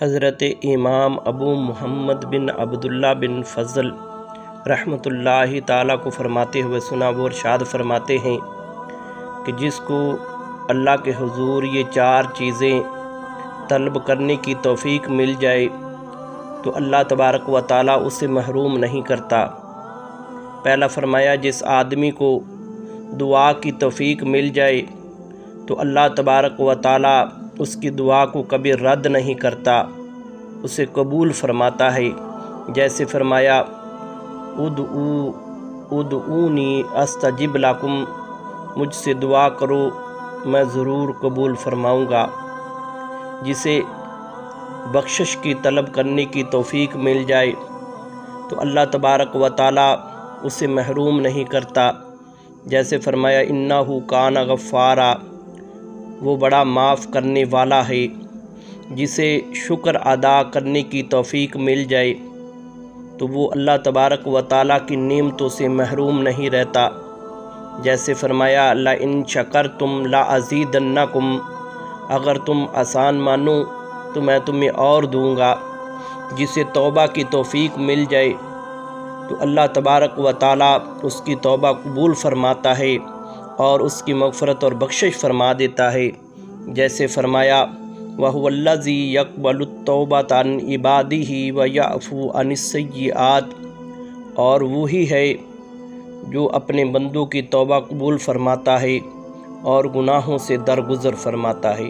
حضرت امام ابو محمد بن عبداللہ بن فضل رحمۃ اللہ تعالیٰ کو فرماتے ہوئے سنا، وہ ارشاد فرماتے ہیں کہ جس کو اللہ کے حضور یہ 4 چیزیں طلب کرنے کی توفیق مل جائے تو اللہ تبارک و تعالیٰ اسے محروم نہیں کرتا۔ پہلا فرمایا، جس آدمی کو دعا کی توفیق مل جائے تو اللہ تبارک و تعالیٰ اس کی دعا کو کبھی رد نہیں کرتا، اسے قبول فرماتا ہے۔ جیسے فرمایا، ادعونی استجب لکم، مجھ سے دعا کرو میں ضرور قبول فرماؤں گا۔ جسے بخشش کی طلب کرنے کی توفیق مل جائے تو اللہ تبارک و تعالیٰ اسے محروم نہیں کرتا۔ جیسے فرمایا، انہ کان غفارا، وہ بڑا معاف کرنے والا ہے۔ جسے شکر ادا کرنے کی توفیق مل جائے تو وہ اللہ تبارک و تعالیٰ کی نعمتوں سے محروم نہیں رہتا۔ جیسے فرمایا، لئن شکرتم لازیدنکم، اگر تم احسان مانو تو میں تمہیں اور دوں گا۔ جسے توبہ کی توفیق مل جائے تو اللہ تبارک و تعالیٰ اس کی توبہ قبول فرماتا ہے اور اس کی مغفرت اور بخشش فرما دیتا ہے۔ جیسے فرمایا، وَهُوَ الَّذِي يَقْبَلُ التَّوْبَةَ عَنْ عِبَادِهِ وَيَعْفُو عَنِ السَّيِّئَاتِ، اور وہی ہے جو اپنے بندوں کی توبہ قبول فرماتا ہے اور گناہوں سے درگزر فرماتا ہے۔